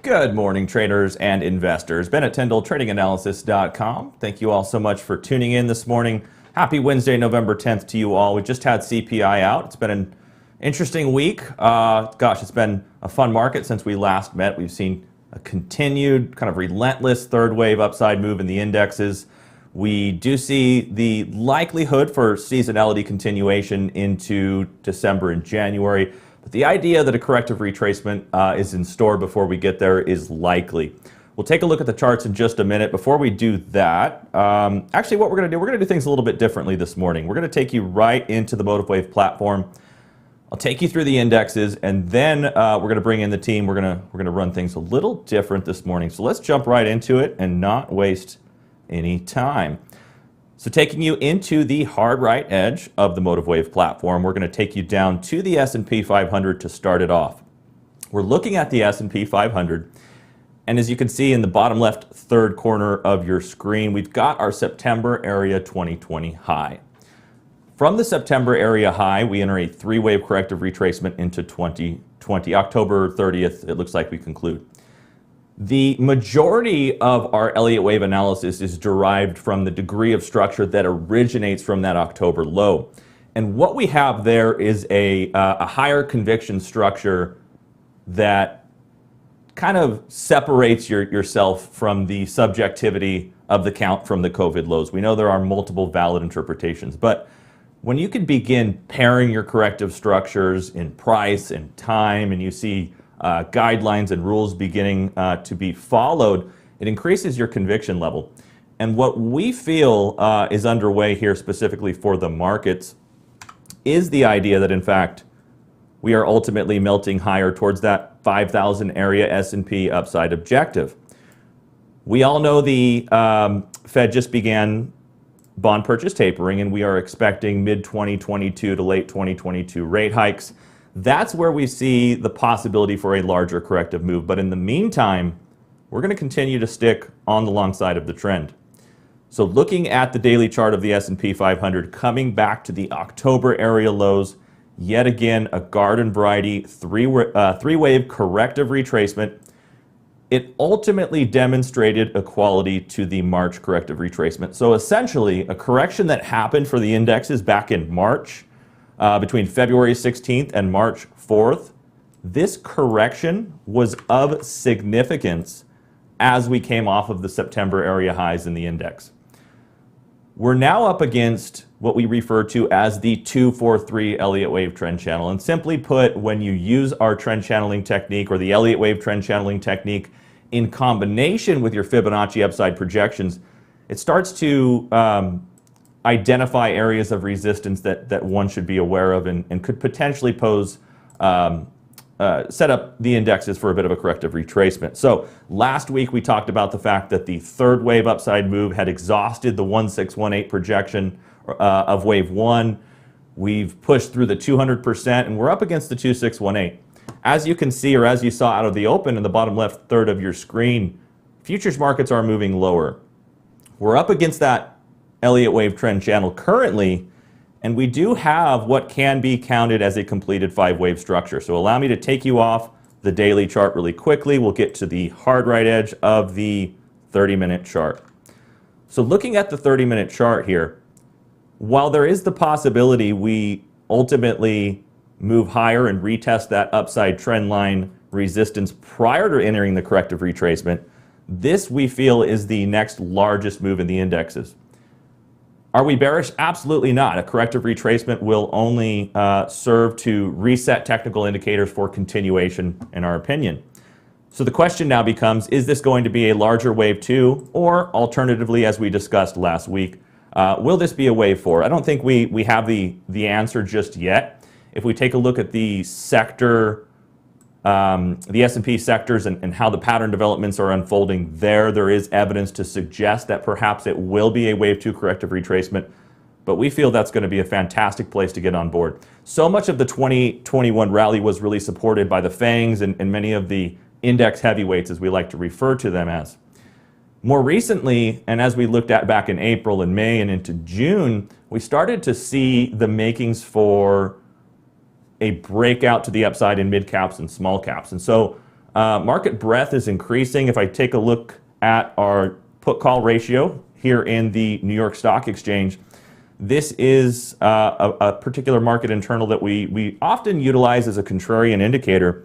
Good morning, traders and investors. Ben at TyndallTradingAnalysis.com. Thank you all so much for tuning in this morning. Happy Wednesday, November 10th to you all. We just had CPI out. It's been an interesting week. It's been a fun market since we last met. We've seen a continued kind of relentless third wave upside move in the indexes. We do see the likelihood for seasonality continuation into December and January. But the idea that a corrective retracement is in store before we get there is likely. We'll take a look at the charts in just a minute. Before we do that, actually what we're going to do things a little bit differently this morning. We're going to take you right into the Motive Wave platform. I'll take you through the indexes, and then we're going to bring in the team. We're going to run things a little different this morning. So let's jump right into it and not waste any time. So taking you into the hard right edge of the Motive Wave platform, we're going to take you down to the S&P 500 to start it off. We're looking at the S&P 500, and as you can see in the bottom left third corner of your screen, we've got our September area 2020 high. From the September area high, we enter a three-wave corrective retracement into 2020. October 30th, it looks like we conclude. The majority of our Elliott Wave analysis is derived from the degree of structure that originates from that October low. And what we have there is a higher conviction structure that kind of separates yourself from the subjectivity of the count from the COVID lows. We know there are multiple valid interpretations, but when you can begin pairing your corrective structures in price and time, and you see guidelines and rules beginning to be followed, it increases your conviction level. And what we feel is underway here specifically for the markets is the idea that in fact we are ultimately melting higher towards that 5,000 area S&P upside objective. We all know the Fed just began bond purchase tapering, and we are expecting mid-2022 to late 2022 rate hikes. That's where we see the possibility for a larger corrective move. But in the meantime, we're going to continue to stick on the long side of the trend. So looking at the daily chart of the S&P 500, coming back to the October area lows, yet again, a garden variety three-wave corrective retracement. It ultimately demonstrated equality to the March corrective retracement. So essentially, a correction that happened for the indexes back in March, between February 16th and March 4th, this correction was of significance as we came off of the September area highs in the index. We're now up against what we refer to as the 243 Elliott Wave trend channel. And simply put, when you use our trend channeling technique or the Elliott Wave trend channeling technique in combination with your Fibonacci upside projections, it starts to identify areas of resistance that one should be aware of and could potentially pose, set up the indexes for a bit of a corrective retracement. So last week we talked about the fact that the third wave upside move had exhausted the 1618 projection of wave one. We've pushed through the 200% and we're up against the 2618. As you can see, or as you saw out of the open in the bottom left third of your screen, futures markets are moving lower. We're up against that Elliott Wave trend channel currently, and we do have what can be counted as a completed five-wave structure. So allow me to take you off the daily chart really quickly. We'll get to the hard right edge of the 30-minute chart. So looking at the 30-minute chart here, while there is the possibility we ultimately move higher and retest that upside trend line resistance prior to entering the corrective retracement, this we feel is the next largest move in the indexes. Are we bearish? Absolutely not. A corrective retracement will only serve to reset technical indicators for continuation, in our opinion. So the question now becomes, is this going to be a larger wave 2, or alternatively, as we discussed last week, will this be a wave 4? I don't think we have the answer just yet. If we take a look at the sector, the S&P sectors and how the pattern developments are unfolding there is evidence to suggest that perhaps it will be a wave 2 corrective retracement, but we feel that's going to be a fantastic place to get on board. So much of the 2021 rally was really supported by the FANGs and many of the index heavyweights, as we like to refer to them as. More recently, and as we looked at back in April and May and into June, we started to see the makings for a breakout to the upside in mid caps and small caps. And so Market breadth is increasing. If I take a look at our put-call ratio here in the New York Stock Exchange, this is a particular market internal that we often utilize as a contrarian indicator.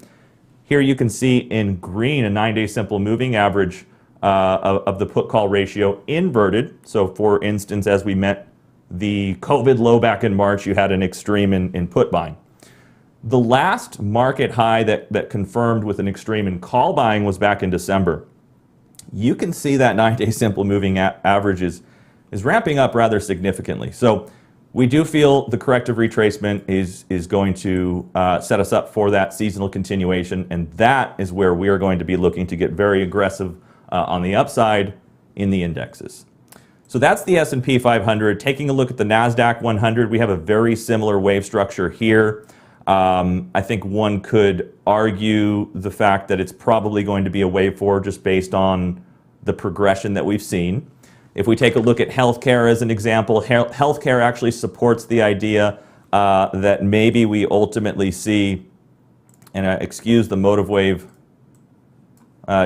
Here you can see in green a 9-day simple moving average of the put-call ratio inverted. So for instance, as we met the COVID low back in March, you had an extreme in put buying. The last market high that confirmed with an extreme in call buying was back in December. You can see that 9-day simple moving average is ramping up rather significantly. So we do feel the corrective retracement is going to set us up for that seasonal continuation, and that is where we are going to be looking to get very aggressive on the upside in the indexes. So that's the S&P 500. Taking a look at the NASDAQ 100, we have a very similar wave structure here. I think one could argue the fact that it's probably going to be a wave 4 just based on the progression that we've seen. If we take a look at healthcare as an example, healthcare actually supports the idea that maybe we ultimately see, and excuse the motive wave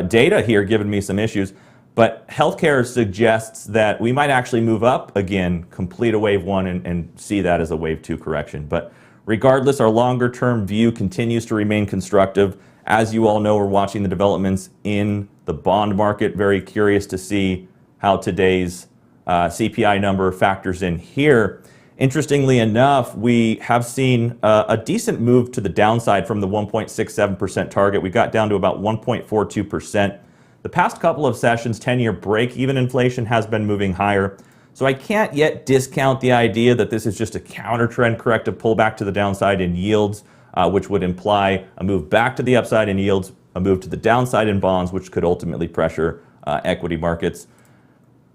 data here giving me some issues, but healthcare suggests that we might actually move up again, complete a wave 1 and see that as a wave 2 correction. But regardless, our longer term view continues to remain constructive. As you all know, we're watching the developments in the bond market, very curious to see how today's CPI number factors in here. Interestingly enough, we have seen a decent move to the downside from the 1.67% target. We got down to about 1.42%. The past couple of sessions, 10-year break-even inflation has been moving higher. So I can't yet discount the idea that this is just a counter-trend corrective pullback to the downside in yields, which would imply a move back to the upside in yields, a move to the downside in bonds, which could ultimately pressure equity markets.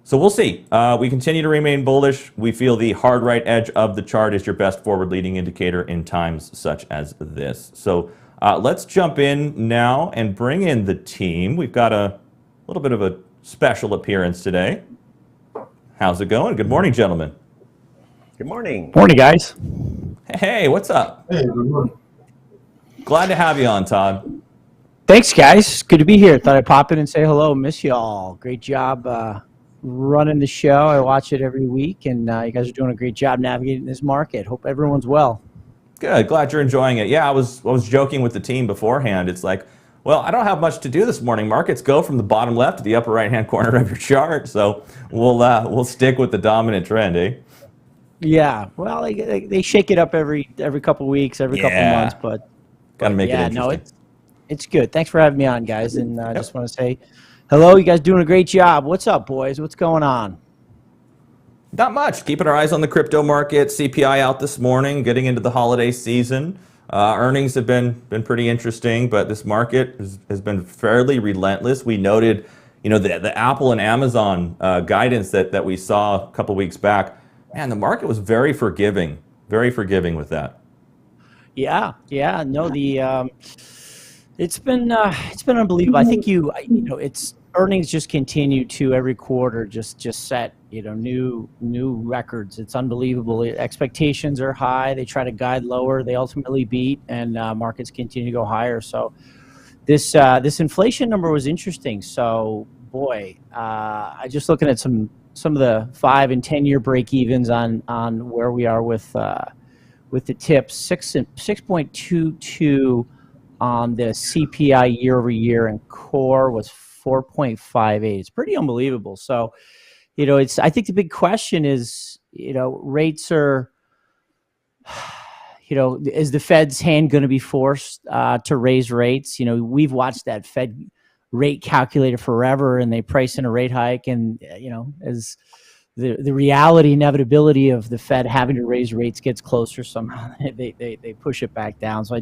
So we'll see. We continue to remain bullish. We feel the hard right edge of the chart is your best forward leading indicator in times such as this. So let's jump in now and bring in the team. We've got a little bit of a special appearance today. How's it going? Good morning, gentlemen. Good morning. Morning, guys. Hey, what's up? Hey, good morning. Glad to have you on, Todd. Thanks, guys. Good to be here. Thought I'd pop in and say hello. Miss y'all. Great job running the show. I watch it every week, and you guys are doing a great job navigating this market. Hope everyone's well. Good. Glad you're enjoying it. Yeah, I was joking with the team beforehand. It's like, well, I don't have much to do this morning. Markets go from the bottom left to the upper right-hand corner of your chart, so we'll stick with the dominant trend, eh? Yeah. Well, they shake it up every couple weeks, every couple months, but gotta make it interesting. No, it's good. Thanks for having me on, guys, and I just want to say hello. You guys doing a great job. What's up, boys? What's going on? Not much. Keeping our eyes on the crypto market. CPI out this morning, getting into the holiday season. Earnings have been pretty interesting, but this market has been fairly relentless. We noted, the Apple and Amazon guidance that we saw a couple weeks back. Man, the market was very forgiving with that. Yeah. No, it's been unbelievable. I think it's earnings just continue to every quarter just set new records. It's unbelievable. Expectations are high. They try to guide lower. They ultimately beat, and markets continue to go higher. So this inflation number was interesting. So boy, I just looking at some of the 5 and 10-year break evens on where we are with the tips. 6.22 on the CPI year over year, and core was 4.58. It's pretty unbelievable. So, I think the big question is, rates are, is the Fed's hand going to be forced to raise rates? We've watched that Fed rate calculator forever, and they price in a rate hike, and as the reality, inevitability of the Fed having to raise rates gets closer, somehow they push it back down. So I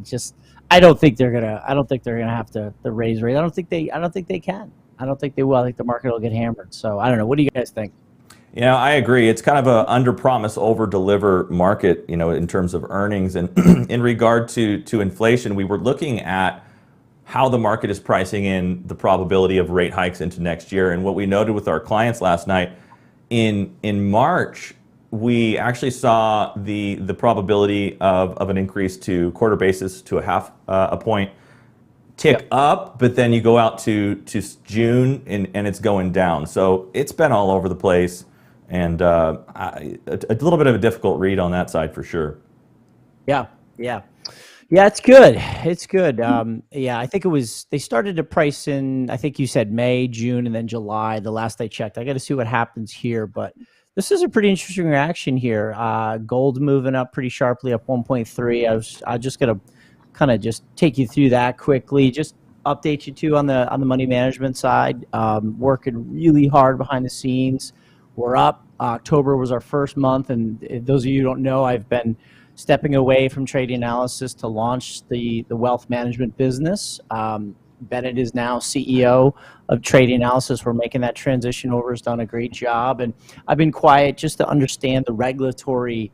don't think they're gonna have to raise rates. I don't think they can. I don't think they will. I think the market will get hammered. So I don't know. What do you guys think? I agree. It's kind of a under promise, over deliver market, in terms of earnings. And in regard to inflation, we were looking at how the market is pricing in the probability of rate hikes into next year. And what we noted with our clients last night, in March, we actually saw the probability of an increase to quarter basis to a half a point tick up, but then you go out to June and it's going down. So it's been all over the place, and a little bit of a difficult read on that side for sure. Yeah, yeah. Yeah, it's good. It's good. Yeah, I think they started to price in, I think you said May, June, and then July, the last I checked. I got to see what happens here, but this is a pretty interesting reaction here. Gold moving up pretty sharply, up 1.3. I just going to kind of just take you through that quickly, just update you too on the money management side. Working really hard behind the scenes. We're up. October was our first month, and those of you who don't know, I've been stepping away from trading analysis to launch the wealth management business. Bennett is now CEO of trading analysis. We're making that transition over. Has done a great job, and I've been quiet just to understand the regulatory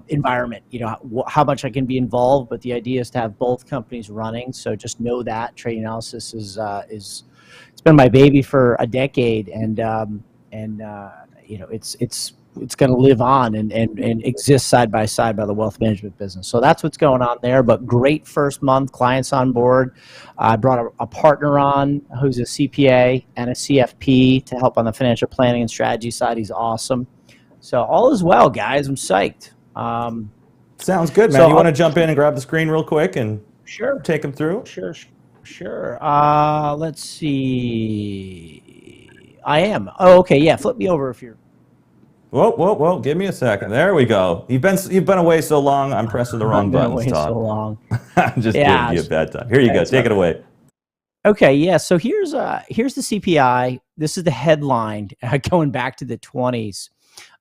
environment. You know, how much I can be involved, but the idea is to have both companies running. So just know that trading analysis is it's been my baby for a decade, and you know, it's going to live on and exist side by side by the wealth management business. So that's what's going on there. But great first month, clients on board. I brought a partner on who's a CPA and a CFP to help on the financial planning and strategy side. He's awesome. So all is well, guys. I'm psyched. Sounds good, man. So you want to jump in and grab the screen real quick and take them through? Sure. Let's see. I am. Oh, okay. Yeah. Flip me over if you're. Whoa! Give me a second. There we go. You've been away so long. I'm pressing the wrong buttons, Todd. So long. I'm just giving you a bad time. Here you go. Take it away. Okay. Yeah. So here's the CPI. This is the headline going back to the 20s.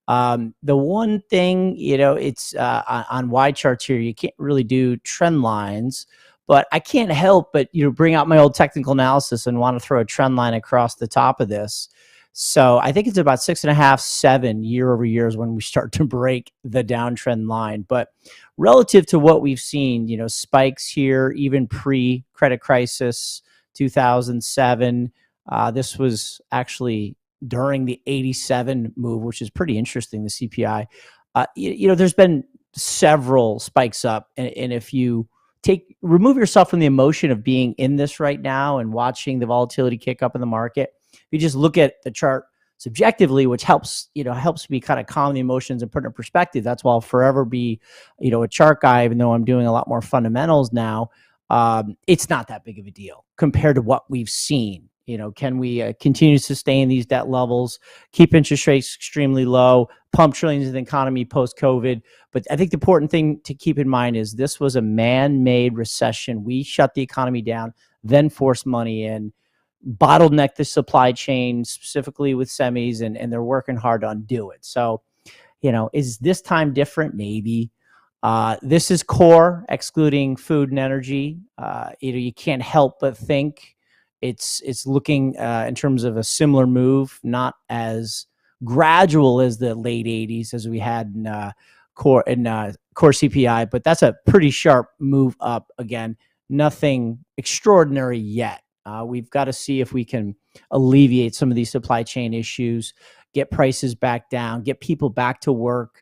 The one thing, you know, it's on Y charts here. You can't really do trend lines, but I can't help but bring out my old technical analysis and want to throw a trend line across the top of this. So I think it's about 6.5, 7 year over year is when we start to break the downtrend line. But relative to what we've seen, spikes here, even pre-credit crisis, 2007. This was actually during the 87 move, which is pretty interesting, the CPI. There's been several spikes up. And if you remove yourself from the emotion of being in this right now and watching the volatility kick up in the market, if you just look at the chart subjectively, which helps me kind of calm the emotions and put it in perspective. That's why I'll forever be, a chart guy, even though I'm doing a lot more fundamentals now. It's not that big of a deal compared to what we've seen. Can we continue to sustain these debt levels, keep interest rates extremely low, pump trillions in the economy post-COVID? But I think the important thing to keep in mind is this was a man-made recession. We shut the economy down, then forced money in, bottleneck the supply chain, specifically with semis, and they're working hard to undo it. So, is this time different? Maybe. This is core, excluding food and energy. You can't help but think it's looking in terms of a similar move, not as gradual as the late 80s as we had in core CPI, but that's a pretty sharp move up again. Nothing extraordinary yet. We've got to see if we can alleviate some of these supply chain issues, get prices back down, get people back to work,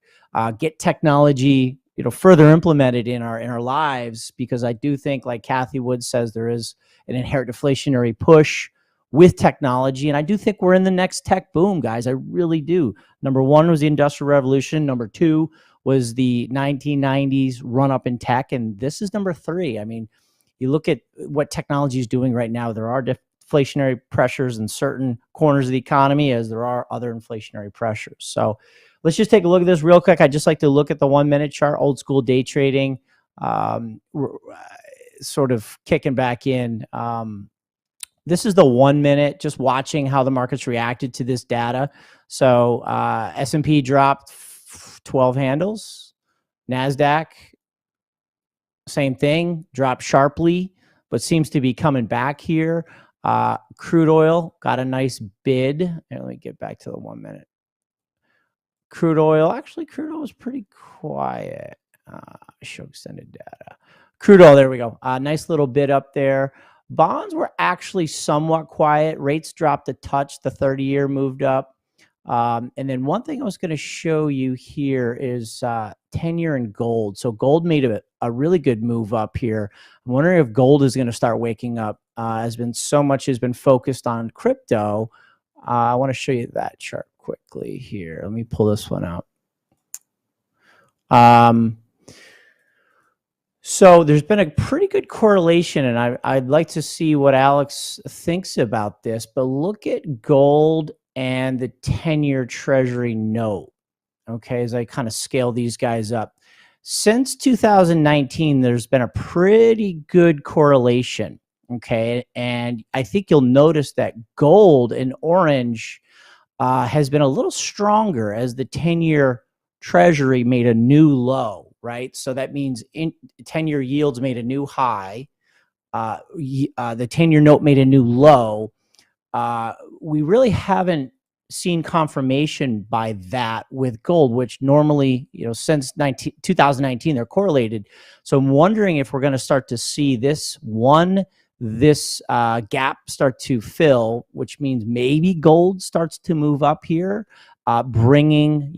get technology, further implemented in our lives. Because I do think, like Kathy Wood says, there is an inherent deflationary push with technology, and I do think we're in the next tech boom, guys. I really do. Number one was the Industrial Revolution. Number two was the 1990s run up in tech, and this is number three. I mean, you look at what technology is doing right now, there are deflationary pressures in certain corners of the economy as there are other inflationary pressures. So let's just take a look at this real quick. I'd just like to look at the 1 minute chart, old school day trading, sort of kicking back in. This is the 1 minute, just watching how the markets reacted to this data. So S&P dropped 12 handles. NASDAQ, same thing, dropped sharply, but seems to be coming back here. Crude oil got a nice bid. And let me get back to the 1 minute. Crude oil was pretty quiet. Show extended data. Crude oil, there we go. Nice little bid up there. Bonds were actually somewhat quiet. Rates dropped a touch. The 30-year moved up. And then one thing I was going to show you here is 10-year in gold. So gold made a really good move up here. I'm wondering if gold is going to start waking up. So much has been focused on crypto. I want to show you that chart quickly here. Let me pull this one out. So there's been a pretty good correlation, and I'd like to see what Alex thinks about this, but look at gold and the 10-year treasury note, okay, as I kind of scale these guys up. Since 2019, there's been a pretty good correlation, okay, and I think you'll notice that gold in orange has been a little stronger as the 10-year treasury made a new low. Right, so that means 10-year yields made a new high. The 10-year note made a new low. We really haven't seen confirmation by that with gold, which normally, since 2019, they're correlated. So I'm wondering if we're going to start to see this gap start to fill, which means maybe gold starts to move up here. Bringing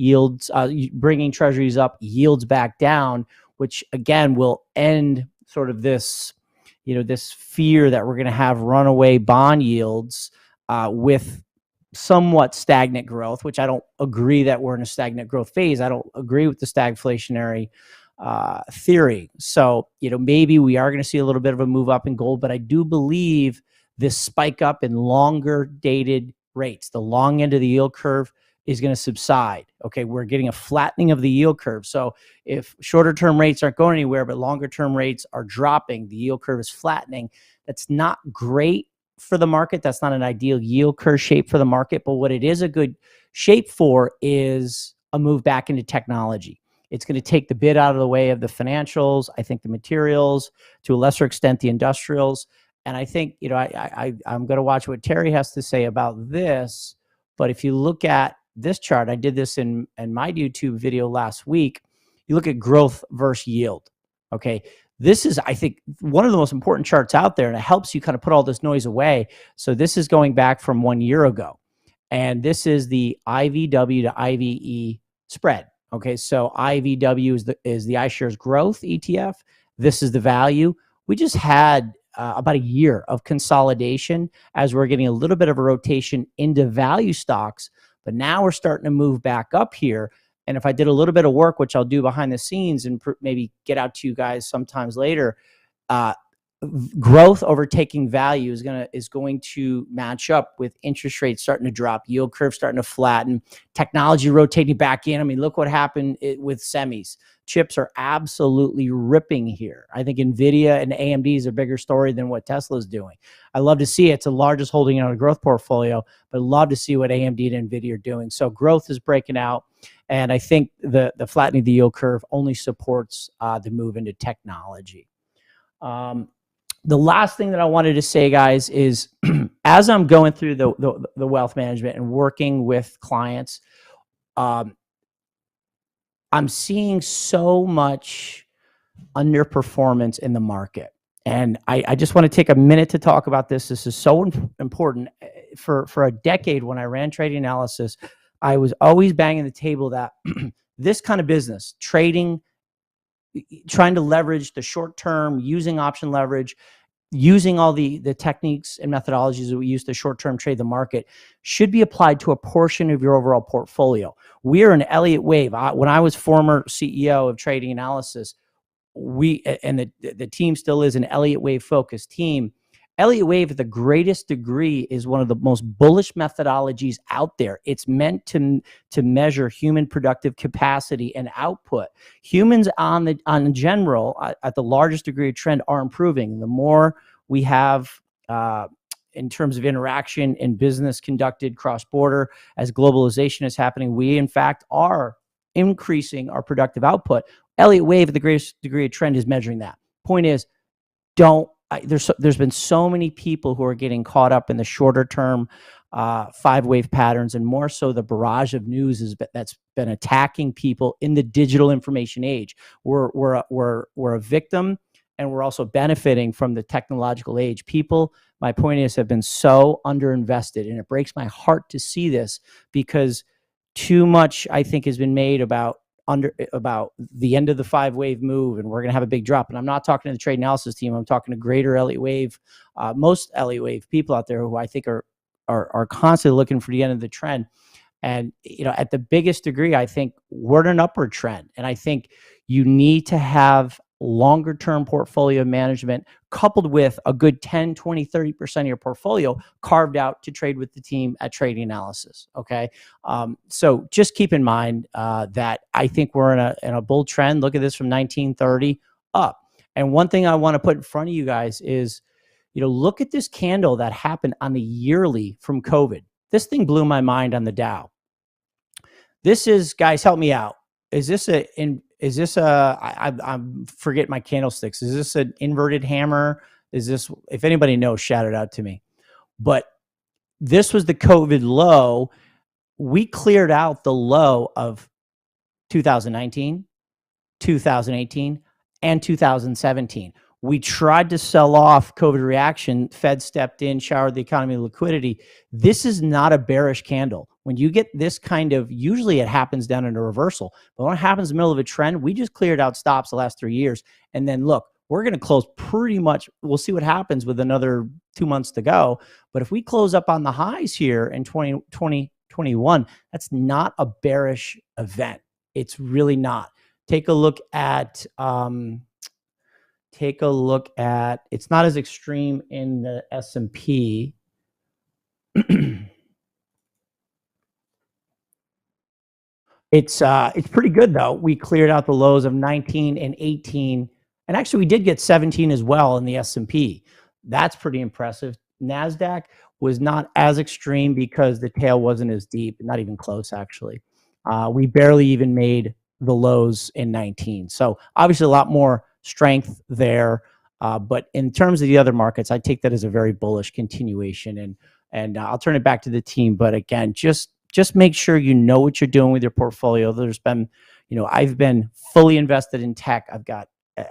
treasuries up, yields back down, which again will end sort of this, this fear that we're going to have runaway bond yields with somewhat stagnant growth, which I don't agree that we're in a stagnant growth phase. I don't agree with the stagflationary theory. So, maybe we are going to see a little bit of a move up in gold, but I do believe this spike up in longer dated rates, the long end of the yield curve, is going to subside. Okay, we're getting a flattening of the yield curve. So if shorter term rates aren't going anywhere, but longer term rates are dropping, the yield curve is flattening. That's not great for the market. That's not an ideal yield curve shape for the market. But what it is a good shape for is a move back into technology. It's going to take the bid out of the way of the financials, I think the materials, to a lesser extent, the industrials. And I think, I'm going to watch what Terry has to say about this. But if you look at this chart, I did this in my YouTube video last week. You look at growth versus yield. Okay, this is, I think, one of the most important charts out there, and it helps you kind of put all this noise away. So this is going back from 1 year ago, and this is the IVW to IVE spread. Okay, so IVW is the iShares Growth ETF. This is the value. We just had about a year of consolidation as we're getting a little bit of a rotation into value stocks. But now we're starting to move back up here. And if I did a little bit of work, which I'll do behind the scenes and maybe get out to you guys sometimes later, growth overtaking value is going to match up with interest rates starting to drop, yield curve starting to flatten, technology rotating back in. I mean, look what happened with semis. Chips are absolutely ripping here. I think NVIDIA and AMD is a bigger story than what Tesla's doing. I love to see it. It's the largest holding in our growth portfolio, but love to see what AMD and NVIDIA are doing. So growth is breaking out, and I think the flattening of the yield curve only supports the move into technology. The last thing that I wanted to say, guys, is as I'm going through the wealth management and working with clients, I'm seeing so much underperformance in the market. And I just want to take a minute to talk about this. This is so important. For a decade, when I ran trading analysis, I was always banging the table that this kind of business, trading, trying to leverage the short term, using option leverage, using all the techniques and methodologies that we use to short-term trade the market, should be applied to a portion of your overall portfolio. We are an Elliott Wave. When I was former CEO of trading analysis, the team still is an Elliott Wave focused team. Elliott Wave, at the greatest degree, is one of the most bullish methodologies out there. It's meant to measure human productive capacity and output. Humans on general, at the largest degree of trend, are improving. The more we have in terms of interaction and business conducted cross-border, as globalization is happening, we in fact are increasing our productive output. Elliott Wave, at the greatest degree of trend, is measuring that. Point is, there's been so many people who are getting caught up in the shorter term 5-wave patterns, and more so the barrage of news that's been attacking people in the digital information age. We're a victim, and we're also benefiting from the technological age. People, my point is, have been so underinvested, and it breaks my heart to see this, because too much, I think, has been made about the end of the 5-wave move, and we're going to have a big drop. And I'm not talking to the trade analysis team. I'm talking to greater Elliott Wave, most Elliott Wave people out there who I think are constantly looking for the end of the trend. And, at the biggest degree, I think we're in an upward trend. And I think you need to have longer term portfolio management coupled with a good 10, 20, 30% of your portfolio carved out to trade with the team at Trading Analysis. Okay. So just keep in mind that I think we're in a bull trend. Look at this from 1930 up. And one thing I want to put in front of you guys is, look at this candle that happened on the yearly from COVID. This thing blew my mind on the Dow. This is, guys, help me out. I forget my candlesticks. Is this an inverted hammer? Is this, if anybody knows, shout it out to me. But this was the COVID low. We cleared out the low of 2019, 2018, and 2017. We tried to sell off COVID reaction. Fed stepped in, showered the economy with liquidity. This is not a bearish candle. When you get this kind of, usually it happens down in a reversal, but when it happens in the middle of a trend, we just cleared out stops the last 3 years. And then look, we're going to close pretty much, we'll see what happens with another 2 months to go. But if we close up on the highs here in 2021, that's not a bearish event. It's really not. Take a look at, it's not as extreme in the S&P. It's pretty good though. We cleared out the lows of 19 and 18, and actually we did get 17 as well in the S&P. That's pretty impressive. NASDAQ was not as extreme because the tail wasn't as deep, not even close actually. We barely even made the lows in 19. So obviously a lot more strength there. But in terms of the other markets, I take that as a very bullish continuation. And I'll turn it back to the team. But again, just make sure you know what you're doing with your portfolio. There's been, I've been fully invested in tech. I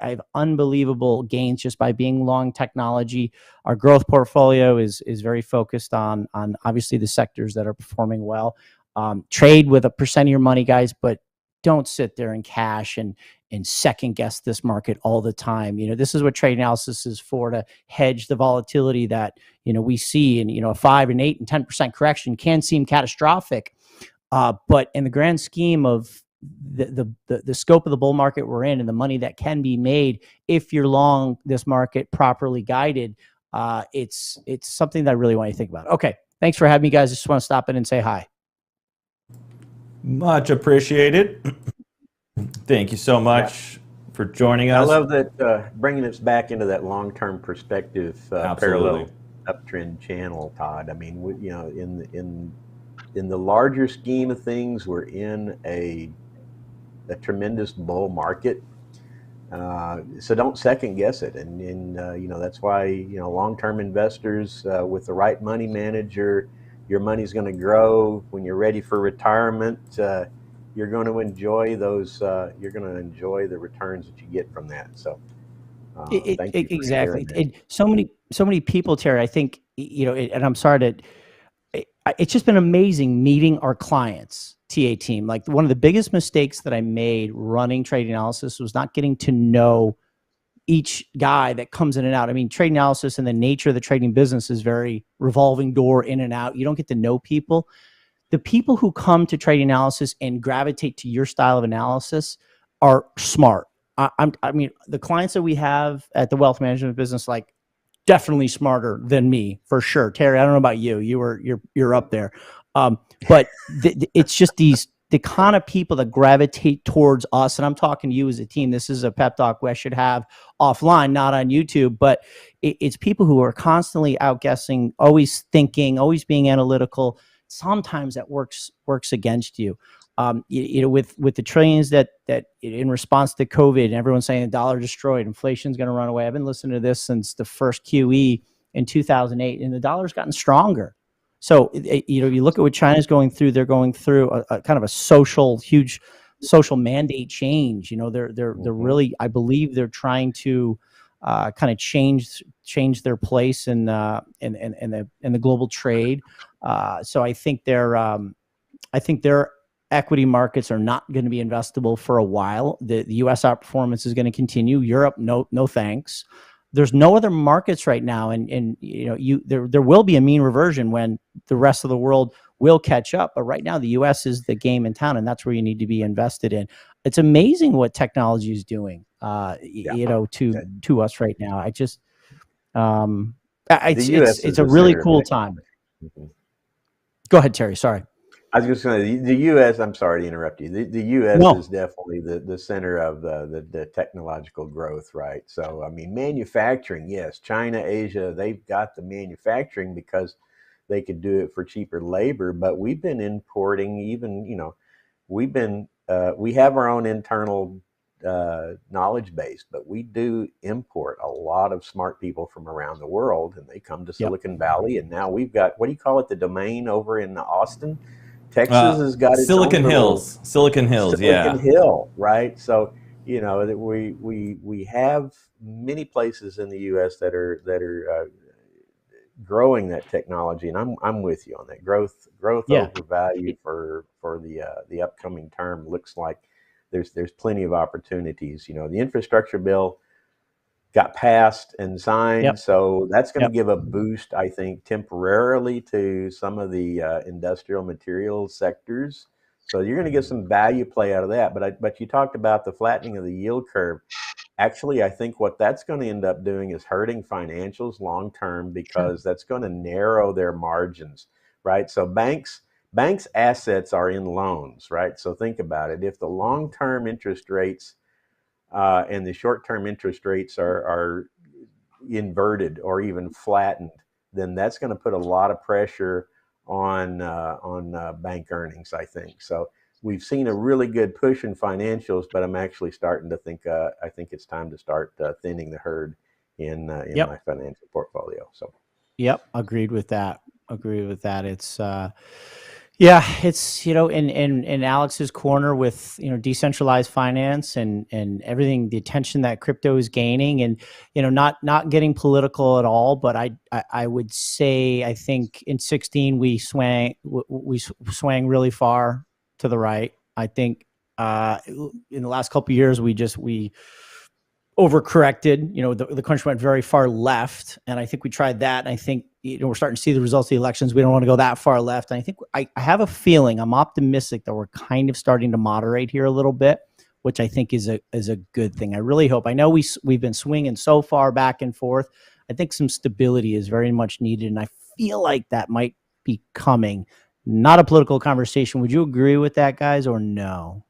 have unbelievable gains just by being long technology. Our growth portfolio is very focused on obviously the sectors that are performing well. Trade with a percent of your money, guys, but don't sit there and cash and second guess this market all the time. This is what trade analysis is for, to hedge the volatility that, we see. And, a 5 and 8 and 10% correction can seem catastrophic. But in the grand scheme of the scope of the bull market we're in and the money that can be made, if you're long this market properly guided, it's something that I really want you to think about. Okay. Thanks for having me, guys. I just want to stop in and say hi. Much appreciated. Thank you so much for joining us. I love that, bringing us back into that long-term perspective, parallel uptrend channel, Todd. I mean, in the larger scheme of things, we're in a tremendous bull market. So don't second guess it. And that's why, long-term investors with the right money manager, your money's going to grow. When you're ready for retirement, you're going to enjoy those. You're going to enjoy the returns that you get from that. So, thank you exactly. So many people, Terry. I think and I'm sorry to. It's just been amazing meeting our clients, TA team. Like, one of the biggest mistakes that I made running trade analysis was not getting to know each guy that comes in and out. I mean, trade analysis and the nature of the trading business is very revolving door, in and out. You don't get to know people. The people who come to trade analysis and gravitate to your style of analysis are smart. I mean, the clients that we have at the wealth management business, like, definitely smarter than me, for sure. Terry, I don't know about you. You're up there. But it's just the kind of people that gravitate towards us, and I'm talking to you as a team. This is a pep talk I should have offline, not on YouTube, but it's people who are constantly outguessing, always thinking, always being analytical. Sometimes that works against you. With the trillions that in response to COVID, and everyone's saying the dollar destroyed, inflation's going to run away. I've been listening to this since the first QE in 2008, and the dollar's gotten stronger. So, you look at what China's going through. They're going through a kind of a huge social mandate change. They're really, I believe they're trying to kind of change their place in the global trade. So I think they're equity markets are not going to be investable for a while. The U.S. outperformance is going to continue. Europe, no thanks. There's no other markets right now, and there will be a mean reversion when the rest of the world will catch up. But right now, the U.S. is the game in town, and that's where you need to be invested in. It's amazing what technology is doing, to us right now. It's a really cool time. Mm-hmm. Go ahead, Terry. Sorry. I was just going to say, the U.S., I'm sorry to interrupt you. The U.S. is definitely the center of the technological growth, right? So, I mean, manufacturing, yes, China, Asia, they've got the manufacturing because they could do it for cheaper labor, but we've been importing we have our own internal knowledge base, but we do import a lot of smart people from around the world, and they come to Silicon Valley, and now we've got, what do you call it, the domain over in Austin? Texas has got its Silicon Hills. Silicon Hill, right? So, that we have many places in the U.S. that are growing that technology, and I'm with you on that. Growth over value for the upcoming term looks like there's plenty of opportunities. The infrastructure bill got passed and signed, so that's going to give a boost, I think, temporarily to some of the industrial materials sectors. So you're going to get some value play out of that. But you talked about the flattening of the yield curve. Actually, I think what that's going to end up doing is hurting financials long term, because that's going to narrow their margins, right? So banks' assets are in loans, right? So think about it. If the long-term interest rates and the short-term interest rates are inverted or even flattened, then that's going to put a lot of pressure on bank earnings, I think. So we've seen a really good push in financials, but I'm actually starting to think I think it's time to start thinning the herd in my financial portfolio. So, agreed with that. It's it's in Alex's corner with decentralized finance and everything, the attention that crypto is gaining, and not getting political at all, but I would say I think in 2016 we swang really far to the right. I think in the last couple of years we overcorrected. The country went very far left, and I think we tried that. And I think we're starting to see the results of the elections. We don't want to go that far left. And I think I have a feeling, I'm optimistic that we're kind of starting to moderate here a little bit, which I think is a good thing. I really hope. I know we've been swinging so far back and forth. I think some stability is very much needed, and I feel like that might be coming. Not a political conversation. Would you agree with that, guys, or no?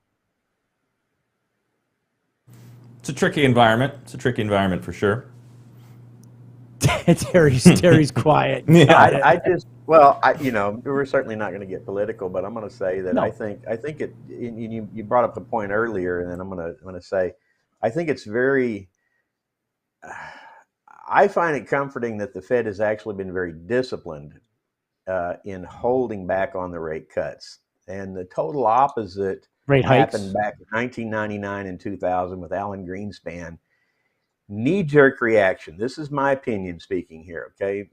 It's a tricky environment. It's a tricky environment for sure. Terry's quiet. We're certainly not going to get political, but I'm going to say that I think it. You brought up the point earlier, and then I'm going to say, I think it's very. I find it comforting that the Fed has actually been very disciplined in holding back on the rate cuts, and the total opposite happened back in 1999 and 2000 with Alan Greenspan. Knee-jerk reaction. This is my opinion speaking here, okay?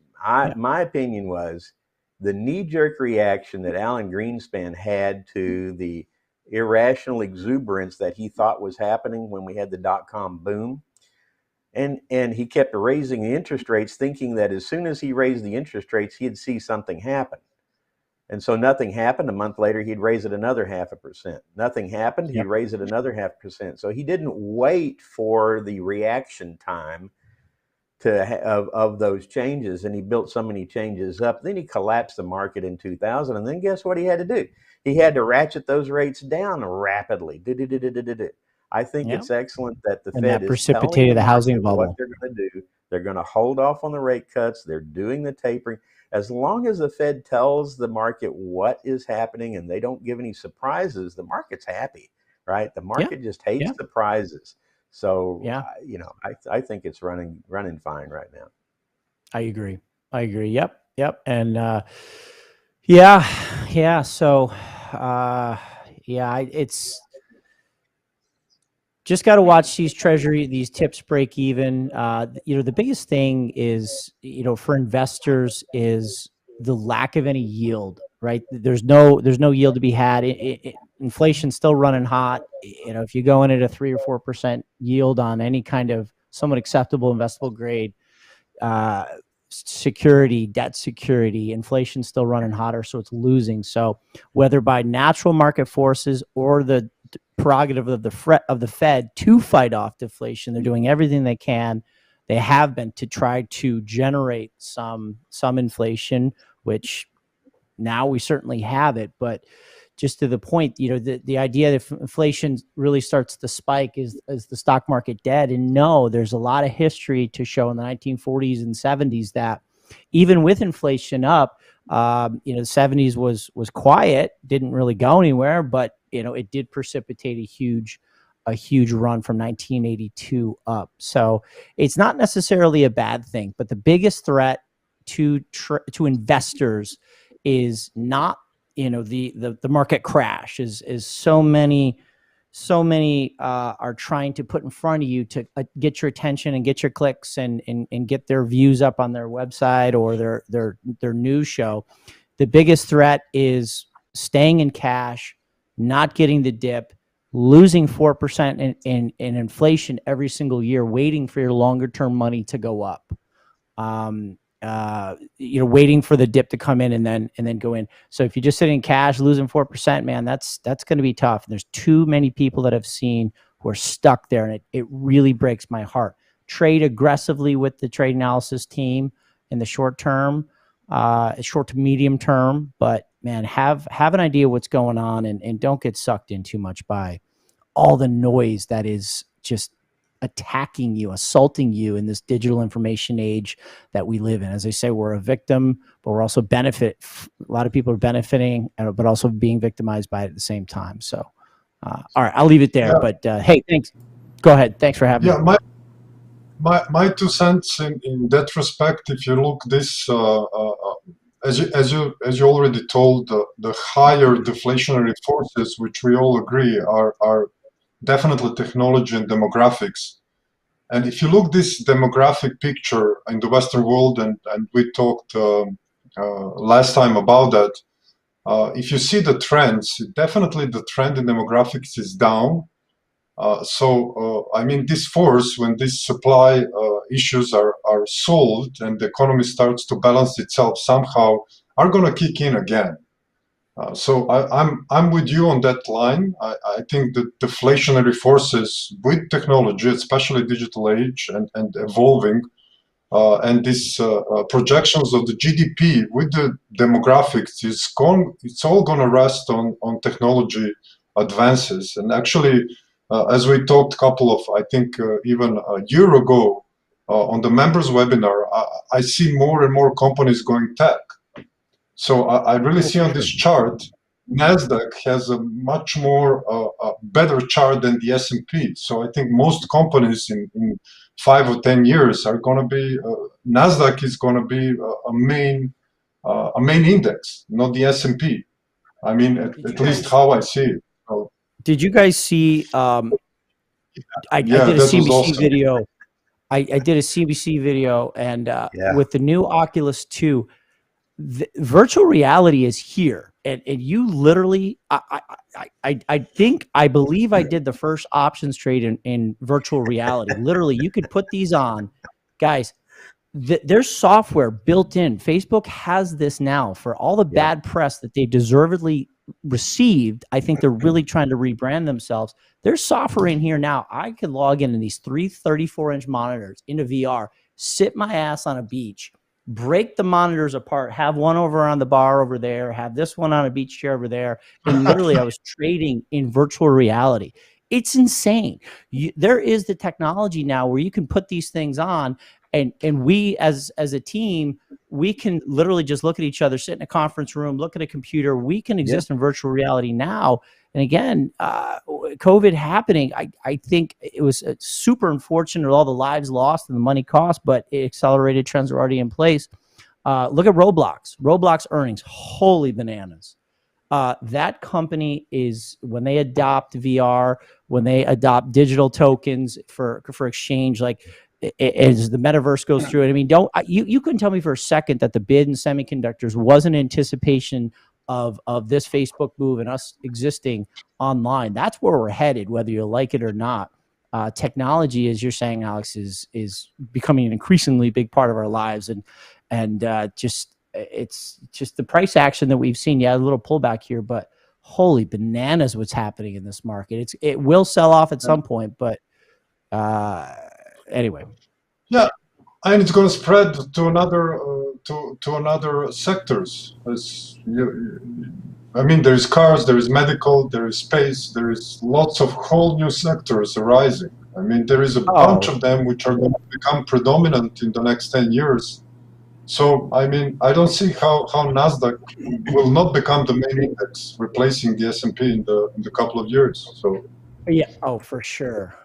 My opinion was the knee-jerk reaction that Alan Greenspan had to the irrational exuberance that he thought was happening when we had the dot-com boom. And he kept raising the interest rates, thinking that as soon as he raised the interest rates, he'd see something happen. And so nothing happened. A month later, he'd raise it another 0.5%. Nothing happened. He'd raise it another 0.5%. So he didn't wait for the reaction time of those changes, and he built so many changes up. Then he collapsed the market in 2000, and then guess what he had to do? He had to ratchet those rates down rapidly. I think it's excellent that the Fed is precipitated the housing bubble. What they're going to do. They're going to hold off on the rate cuts. They're doing the tapering. As long as the Fed tells the market what is happening and they don't give any surprises, the market's happy, right? The market just hates surprises. So, I think it's running fine right now. I agree. Yep. And So, it's just got to watch these these tips break even. The biggest thing is, for investors is the lack of any yield, right? There's no yield to be had inflation's still running hot. If you go in at a 3 or 4% yield on any kind of somewhat acceptable investable grade security, debt security, inflation's still running hotter, so it's losing. So whether by natural market forces or the prerogative of the Fed to fight off deflation, they're doing everything they can. They have been to try to generate some inflation, which now we certainly have it. But just to the point, the idea that if inflation really starts to spike, is the stock market dead? And no, there's a lot of history to show in the 1940s and 70s that even with inflation up, the 70s was quiet, didn't really go anywhere, but it did precipitate a huge run from 1982 up. So it's not necessarily a bad thing, but the biggest threat to investors is not the market crash, is so many are trying to put in front of you to get your attention and get your clicks and get their views up on their website or their news show. The biggest threat is staying in cash, not getting the dip, losing 4% in inflation every single year, waiting for your longer term money to go up. Waiting for the dip to come in and then go in. So if you're just sitting in cash, losing 4%, man, that's going to be tough. There's too many people that I've seen who are stuck there, and it really breaks my heart. Trade aggressively with the trade analysis team in the short term, short to medium term, but man, have an idea what's going on, and don't get sucked in too much by all the noise that is just attacking you, assaulting you in this digital information age that we live in. As I say, we're a victim, but we're also a lot of people are benefiting, but also being victimized by it at the same time. So, all right, I'll leave it there. Yeah. But hey, thanks. Go ahead. Thanks for having me. My 2 cents in that respect. If you look this, as you already told, the higher deflationary forces, which we all agree are definitely technology and demographics. And if you look this demographic picture in the Western world, and we talked last time about that, if you see the trends, definitely the trend in demographics is down. This force, when these supply issues are solved and the economy starts to balance itself somehow, are going to kick in again. So I'm with you on that line. I think that deflationary forces with technology, especially digital age and evolving, and these projections of the GDP with the demographics, it's all going to rest on technology advances. And actually, as we talked even a year ago on the members webinar, I see more and more companies going tech. So I really see on this chart, NASDAQ has a much more better chart than the S&P. So I think most companies in 5 or 10 years are going to be, NASDAQ is going to be a main index, not the S&P. At least how I see it. So, did you guys see, I did a CBC awesome. Video. I did a CBC video, and with the new Oculus 2, virtual reality is here, and you literally, I believe I did the first options trade in virtual reality. Literally, you could put these on, guys. There's software built in. Facebook has this now for all the bad press that they deservedly received. I think they're really trying to rebrand themselves. There's software in here now. I can log in these 3 34-inch monitors into VR, sit my ass on a beach, break the monitors apart, have one over on the bar over there, have this one on a beach chair over there, and literally I was trading in virtual reality. It's insane. There is the technology now where you can put these things on, and we as a team, we can literally just look at each other, sit in a conference room, look at a computer. We can exist in virtual reality now. And again, COVID happening, I think it was super unfortunate, all the lives lost and the money cost, but it accelerated trends were already in place. Look at Roblox. Roblox earnings, holy bananas. That company is, when they adopt VR, when they adopt digital tokens for exchange, like as the metaverse goes through it. I mean, you couldn't tell me for a second that the bid in semiconductors wasn't anticipation of this Facebook move and us existing online. That's where we're headed, whether you like it or not. Technology, as you're saying, Alex, is becoming an increasingly big part of our lives, and it's just the price action that we've seen. Yeah, a little pullback here, but holy bananas, what's happening in this market? It will sell off at some point, but anyway. Yeah, and it's going to spread to another to another sectors. I mean, there is cars, there is medical, there is space, there is lots of whole new sectors arising. I mean, there is a bunch of them which are going to become predominant in the next 10 years. So, I mean, I don't see how NASDAQ will not become the main index, replacing the S&P in the couple of years. So, yeah, oh, for sure.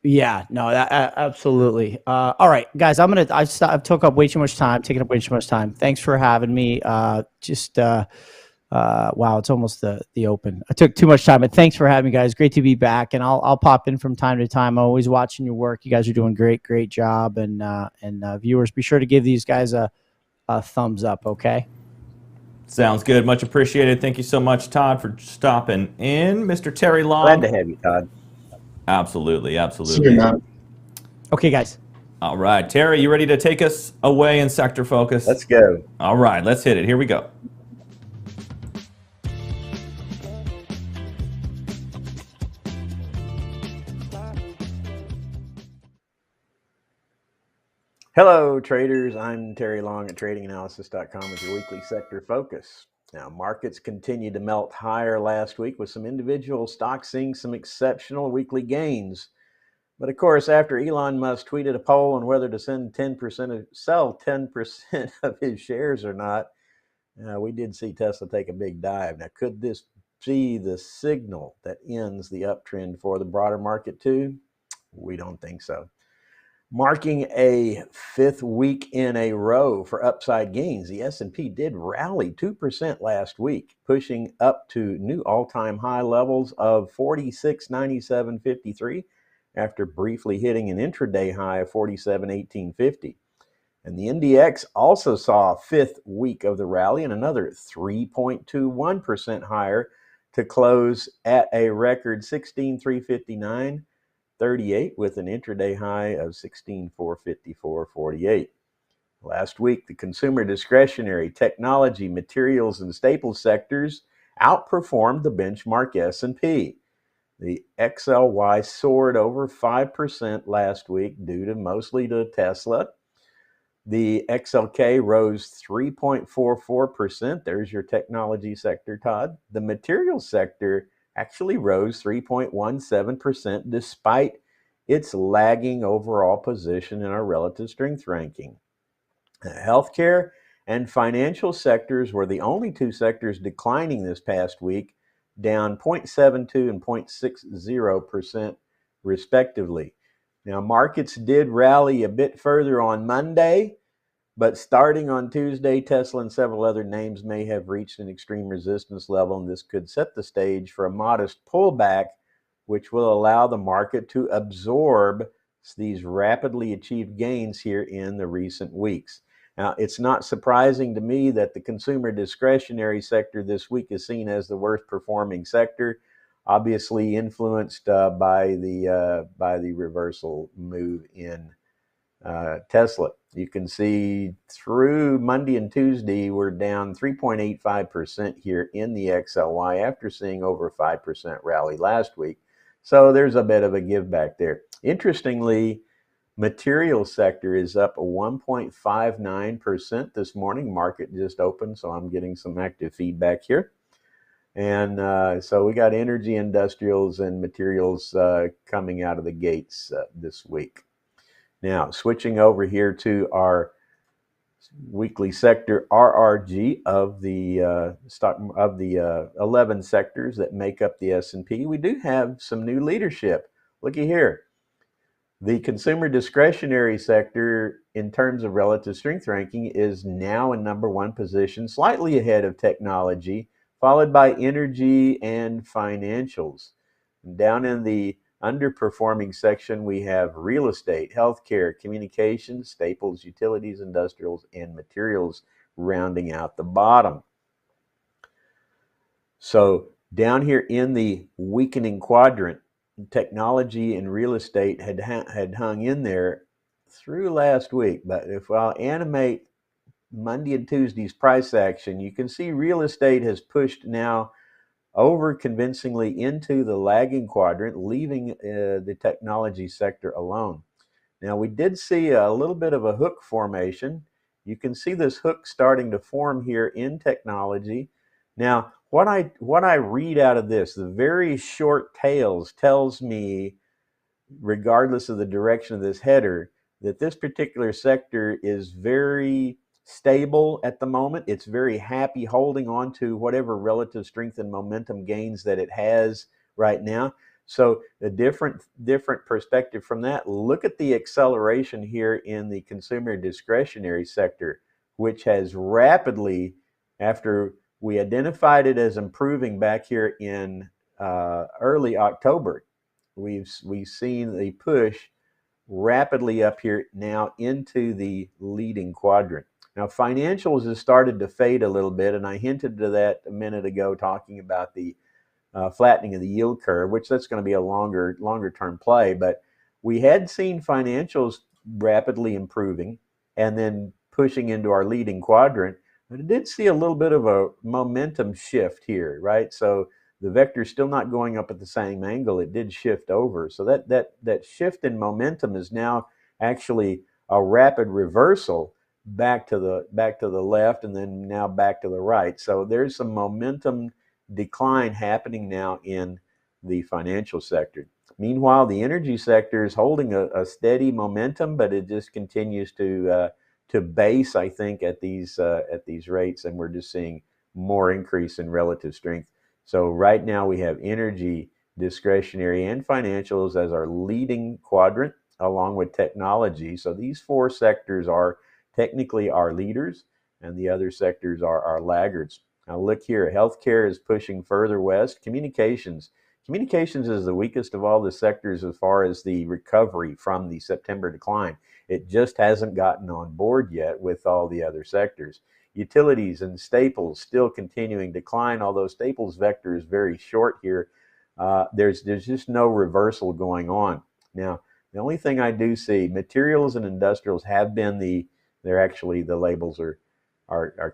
Yeah, no, absolutely. All right, guys, I've took up way too much time, taking up way too much time. Thanks for having me. Wow, it's almost the open. I took too much time, but thanks for having me, guys. Great to be back, and I'll pop in from time to time. I'm always watching your work. You guys are doing great job, and viewers, be sure to give these guys a thumbs up. Okay. Sounds good. Much appreciated. Thank you so much, Todd, for stopping in. Mr. Terry Long. Glad to have you, Todd. Absolutely. see you, man. Okay, guys. All right, Terry, you ready to take us away in sector focus? Let's go. All right, let's hit it. Here we go. Hello, traders. I'm Terry Long at tradinganalysis.com with your weekly sector focus. Now, markets continued to melt higher last week with some individual stocks seeing some exceptional weekly gains. But of course, after Elon Musk tweeted a poll on whether to sell 10% of his shares or not, we did see Tesla take a big dive. Now, could this be the signal that ends the uptrend for the broader market too? We don't think so. Marking a fifth week in a row for upside gains, the S&P did rally 2% last week, pushing up to new all-time high levels of 46.9753 after briefly hitting an intraday high of 47.1850. And the NDX also saw a fifth week of the rally and another 3.21% higher to close at a record 16,359.38 with an intraday high of 16,454.48. Last week, the consumer discretionary, technology, materials, and staples sectors outperformed the benchmark S&P. The XLY soared over 5% last week mostly to Tesla. The XLK rose 3.44%. There's your technology sector, Todd. The materials sector actually rose 3.17% despite its lagging overall position in our relative strength ranking. Healthcare and financial sectors were the only two sectors declining this past week, down 0.72 and 0.60% respectively. Now, markets did rally a bit further on Monday, but starting on Tuesday, Tesla and several other names may have reached an extreme resistance level, and this could set the stage for a modest pullback, which will allow the market to absorb these rapidly achieved gains here in the recent weeks. Now, it's not surprising to me that the consumer discretionary sector this week is seen as the worst performing sector, obviously influenced by the reversal move in Tesla. You can see through Monday and Tuesday, we're down 3.85% here in the XLY after seeing over 5% rally last week. So there's a bit of a give back there. Interestingly, material sector is up 1.59% this morning. Market just opened, so I'm getting some active feedback here. And so we got energy, industrials, and materials coming out of the gates this week. Now, switching over here to our weekly sector RRG of the 11 sectors that make up the S&P, we do have some new leadership. Looky here. The consumer discretionary sector, in terms of relative strength ranking, is now in #1 position, slightly ahead of technology, followed by energy and financials. Down in the underperforming section, we have real estate, healthcare, communications, staples, utilities, industrials, and materials rounding out the bottom. So down here in the weakening quadrant, technology and real estate had hung in there through last week. But if I'll animate Monday and Tuesday's price action, you can see real estate has pushed now over convincingly into the lagging quadrant, leaving the technology sector alone. Now, we did see a little bit of a hook formation. You can see this hook starting to form here in technology. Now, what I read out of this, the very short tails tells me, regardless of the direction of this header, that this particular sector is very stable at the moment. It's very happy holding on to whatever relative strength and momentum gains that it has right now. So a different perspective from that, look at the acceleration here in the consumer discretionary sector, which has rapidly, after we identified it as improving back here in early October, we've seen the push rapidly up here now into the leading quadrant. Now, financials has started to fade a little bit, and I hinted to that a minute ago talking about the flattening of the yield curve, which that's going to be a longer term play. But we had seen financials rapidly improving and then pushing into our leading quadrant, but it did see a little bit of a momentum shift here, right? So the vector is still not going up at the same angle. It did shift over. So that shift in momentum is now actually a rapid reversal back to the left, and then now back to the right. So there's some momentum decline happening now in the financial sector. Meanwhile, the energy sector is holding a steady momentum, but it just continues to base, I think, at these rates, and we're just seeing more increase in relative strength. So right now we have energy, discretionary, and financials as our leading quadrant, along with technology. So these four sectors are technically our leaders, and the other sectors are our laggards. Now look here, healthcare is pushing further west. Communications is the weakest of all the sectors as far as the recovery from the September decline. It just hasn't gotten on board yet with all the other sectors. Utilities and staples still continuing decline, although staples vector is very short here. There's just no reversal going on. Now, the only thing I do see, materials and industrials have been they're actually, the labels are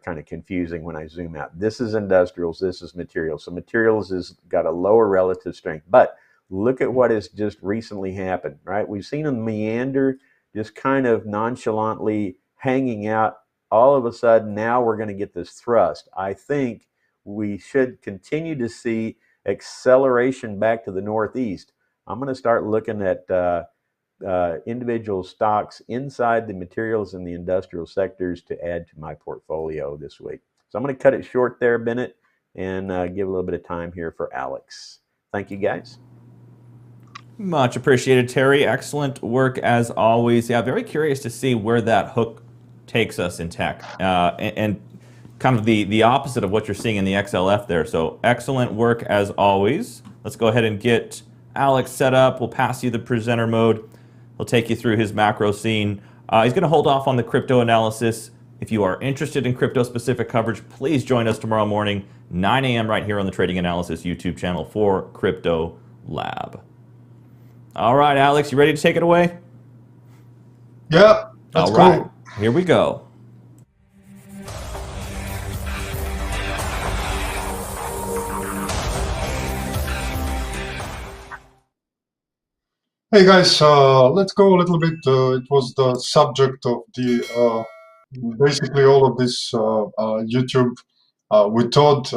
kind of confusing when I zoom out. This is industrials, this is materials. So materials has got a lower relative strength, but look at what has just recently happened, right? We've seen them meander, just kind of nonchalantly hanging out. All of a sudden, now we're going to get this thrust. I think we should continue to see acceleration back to the northeast. I'm going to start looking at individual stocks inside the materials and the industrial sectors to add to my portfolio this week. So I'm going to cut it short there, Bennett, and give a little bit of time here for Alex. Thank you, guys. Much appreciated, Terry. Excellent work as always. Yeah, very curious to see where that hook takes us in tech, and kind of the opposite of what you're seeing in the XLF there. So excellent work as always. Let's go ahead and get Alex set up. We'll pass you the presenter mode. He'll take you through his macro scene. He's going to hold off on the crypto analysis. If you are interested in crypto-specific coverage, please join us tomorrow morning, 9 a.m. right here on the Trading Analysis YouTube channel for Crypto Lab. All right, Alex, you ready to take it away? Yeah, let's go. All right, here we go. Hey guys, let's go a little bit. It was the subject of the basically all of this YouTube. We thought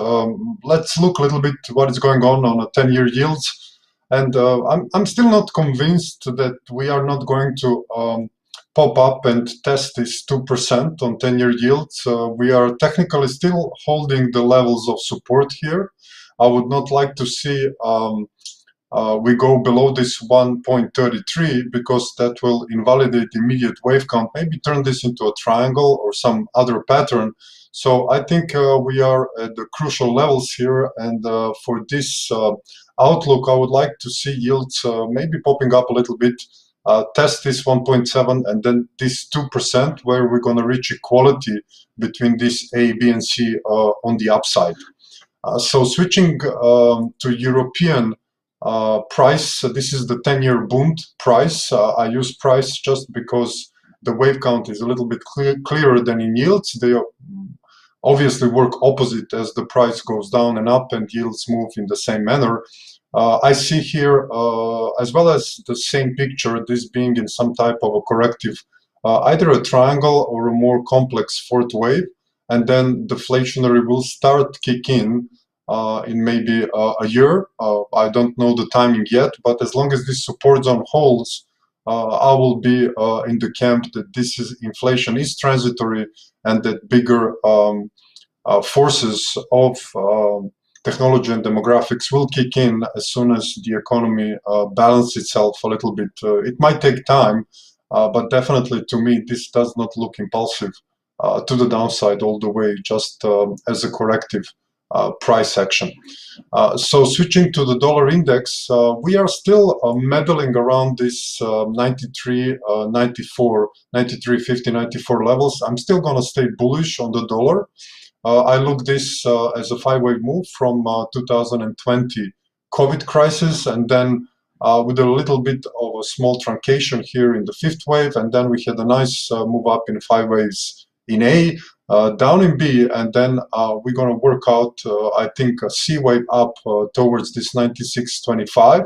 let's look a little bit what is going on a 10-year yields, and I'm still not convinced that we are not going to pop up and test this 2% on 10-year yields. We are technically still holding the levels of support here. I would not like to see we go below this 1.33 because that will invalidate immediate wave count, maybe turn this into a triangle or some other pattern. So I think we are at the crucial levels here, and for this outlook, I would like to see yields maybe popping up a little bit, test this 1.7 and then this 2% where we're going to reach equality between this A, B, and C on the upside. So switching to European price, this is the 10-year Bund price. I use price just because the wave count is a little bit clearer than in yields. They obviously work opposite as the price goes down and up and yields move in the same manner. I see here, as well as the same picture, this being in some type of a corrective, either a triangle or a more complex fourth wave, and then deflationary will start kick in maybe a year. I don't know the timing yet, but as long as this support zone holds, I will be in the camp that inflation is transitory, and that bigger forces of technology and demographics will kick in as soon as the economy balances itself a little bit. It might take time, but definitely to me, this does not look impulsive to the downside all the way, just as a corrective price action. So switching to the dollar index, we are still meddling around this 93, 94, 93.50, 94 levels. I'm still going to stay bullish on the dollar. I look this as a 5-wave move from 2020 COVID crisis, and then with a little bit of a small truncation here in the 5th wave, and then we had a nice move up in 5 waves in A, down in B, and then we're going to work out, I think, a C wave up towards this 96.25,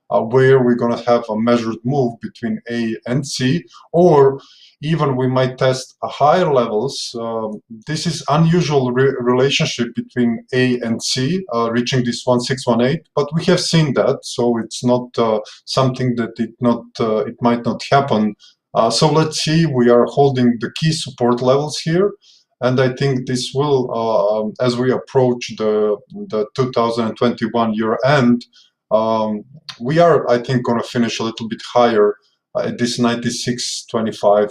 where we're going to have a measured move between A and C, or even we might test a higher levels. This is unusual relationship between A and C, reaching this 1618, but we have seen that, so it's not something that it might not happen. So let's see, we are holding the key support levels here, and I think this will, as we approach the 2021 year end, we are, I think, going to finish a little bit higher at this 96.25,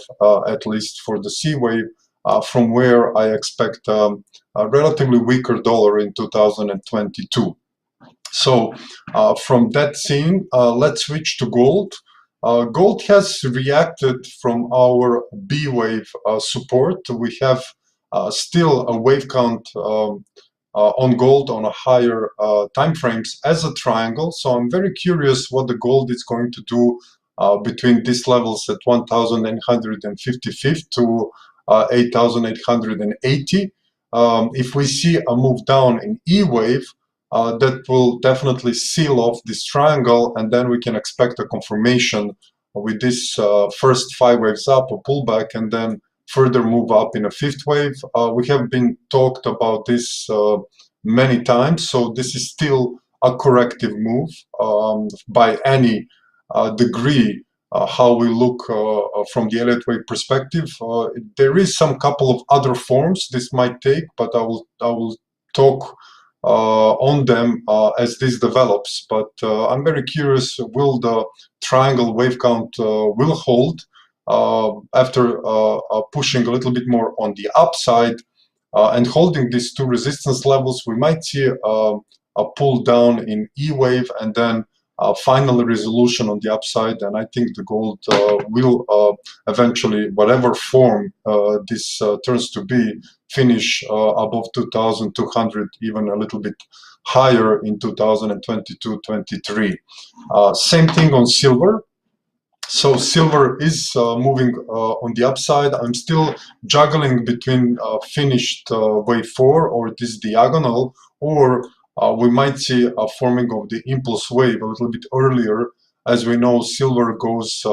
at least for the C wave, from where I expect a relatively weaker dollar in 2022. So from that scene, let's switch to gold. Gold has reacted from our B wave support. We have still a wave count on gold on a higher time frames as a triangle. So I'm very curious what the gold is going to do between these levels at 1,855 to 8,880. If we see a move down in E wave, that will definitely seal off this triangle, and then we can expect a confirmation with this first 5 waves up, a pullback, and then further move up in a 5th wave. We have been talked about this many times, so this is still a corrective move by any degree. How we look from the Elliott Wave perspective, there is some couple of other forms this might take, but I will talk on them as this develops. But I'm very curious, will the triangle wave count will hold after pushing a little bit more on the upside and holding these 2 resistance levels. We might see a pull down in E wave, and then final resolution on the upside, and I think the gold will eventually, whatever form this turns to be, finish above 2,200, even a little bit higher in 2022-23. Same thing on silver. So silver is moving on the upside. I'm still juggling between finished wave 4 or this diagonal, or we might see a forming of the impulse wave a little bit earlier. As we know, silver goes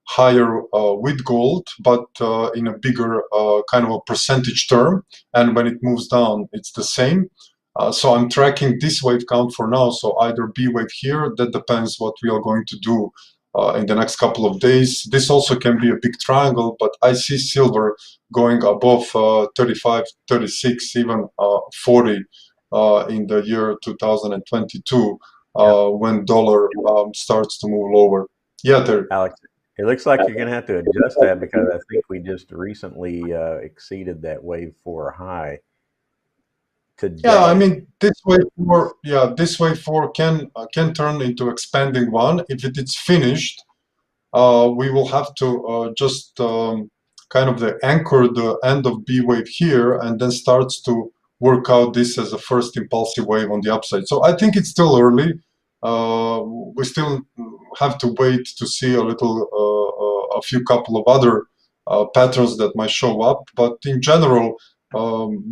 higher with gold, but in a bigger kind of a percentage term. And when it moves down, it's the same. So I'm tracking this wave count for now. So either B wave here, that depends what we are going to do in the next couple of days. This also can be a big triangle, but I see silver going above 35, 36, even 40 in the year 2022 when dollar starts to move lower. Yeah, there. Alex, it looks like you're going to have to adjust that, because I think we just recently exceeded that wave 4 high today. Yeah, I mean, this wave 4, this wave 4 can turn into expanding one. If it is finished, we will have to just kind of anchor the end of B wave here, and then starts to work out this as a first impulsive wave on the upside. So I think it's still early. We still have to wait to see a few couple of other patterns that might show up. But in general,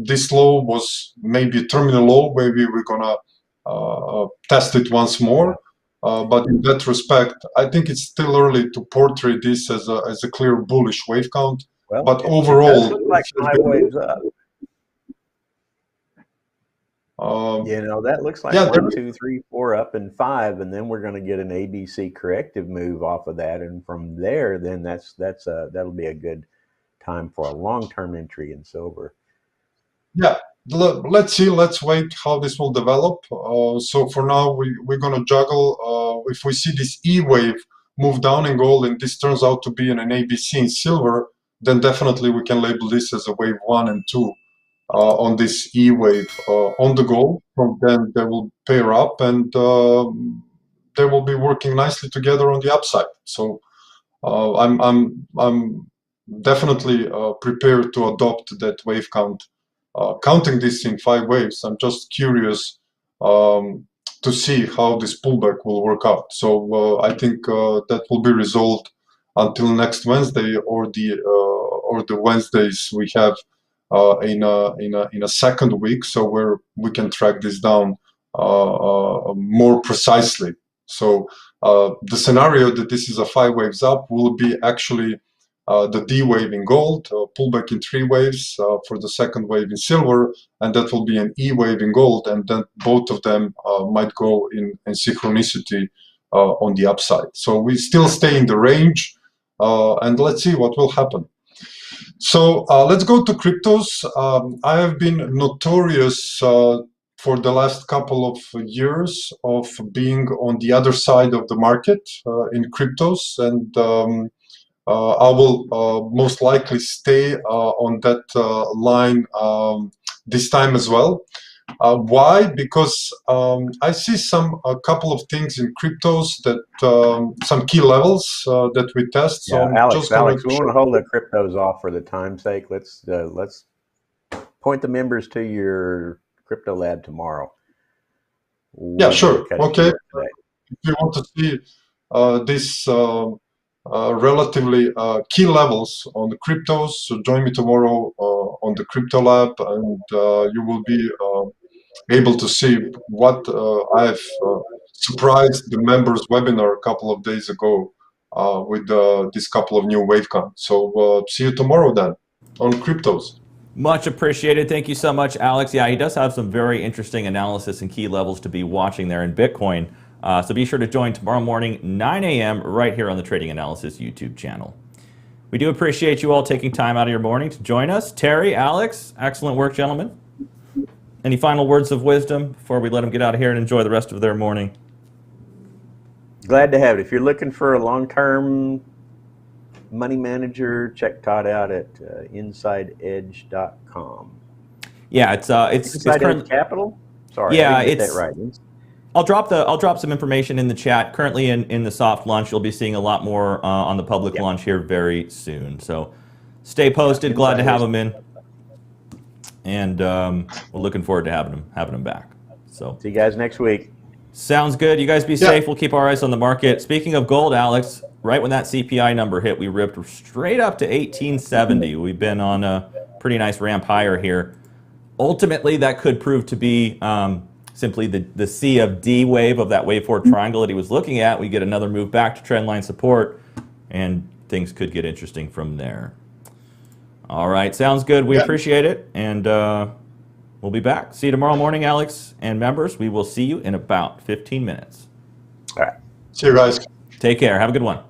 this low was maybe a terminal low. Maybe we're gonna test it once more. But in that respect, I think it's still early to portray this as a clear bullish wave count. Well, but it overall, does look like 5 waves up. You know, that looks like 1, 2, 3, 4 up and 5, and then we're going to get an ABC corrective move off of that, and from there, then that'll be a good time for a long-term entry in silver. Yeah, let's see. Let's wait how this will develop. So for now, we're going to juggle. If we see this E wave move down in gold, and this turns out to be an ABC in silver, then definitely we can label this as a wave 1 and 2. On this E wave on the gold. From then they will pair up, and they will be working nicely together on the upside. So I'm definitely prepared to adopt that wave count. Counting this in 5 waves, I'm just curious to see how this pullback will work out. So I think that will be resolved until next Wednesday, or the Wednesdays we have in a second week, so where we can track this down more precisely. So the scenario that this is a 5 waves up will be actually the D wave in gold, pullback in 3 waves for the second wave in silver, and that will be an E wave in gold, and then both of them might go in synchronicity on the upside. So we still stay in the range, and let's see what will happen. So let's go to cryptos. I have been notorious for the last couple of years of being on the other side of the market in cryptos, and I will most likely stay on that line this time as well. Why? Because I see a couple of things in cryptos that some key levels that we test. So Alex, we want to hold the cryptos off for the time's sake. Let's point the members to your crypto lab tomorrow. Yeah, sure. Okay. If you want to see this relatively key levels on the cryptos, so join me tomorrow on the crypto lab, and you will be able to see what I've surprised the members webinar a couple of days ago with this couple of new wave counts. So see you tomorrow then on cryptos. Much appreciated. Thank you so much, Alex. Yeah, he does have some very interesting analysis and key levels to be watching there in Bitcoin. So be sure to join tomorrow morning, 9 a.m. right here on the Trading Analysis YouTube channel. We do appreciate you all taking time out of your morning to join us. Terry, Alex, excellent work, gentlemen. Any final words of wisdom before we let them get out of here and enjoy the rest of their morning? Glad to have it. If you're looking for a long-term money manager, check Todd out at InsideEdge.com. Yeah, it's Inside Edge Capital. Sorry, yeah, I didn't get that right. I'll drop some information in the chat. Currently in the soft launch, you'll be seeing a lot more on the public launch here very soon. So stay posted. Glad to have them in, and we're looking forward to having them back. So see you guys next week. Sounds good. You guys be safe. We'll keep our eyes on the market. Speaking of gold, Alex, right when that CPI number hit, we ripped straight up to 1870. We've been on a pretty nice ramp higher here. Ultimately, that could prove to be simply the C of D wave of that wave 4 triangle that he was looking at. We get another move back to trendline support, and things could get interesting from there. All right, sounds good. We appreciate it, and we'll be back. See you tomorrow morning, Alex and members. We will see you in about 15 minutes. All right. See you guys. Take care. Have a good one.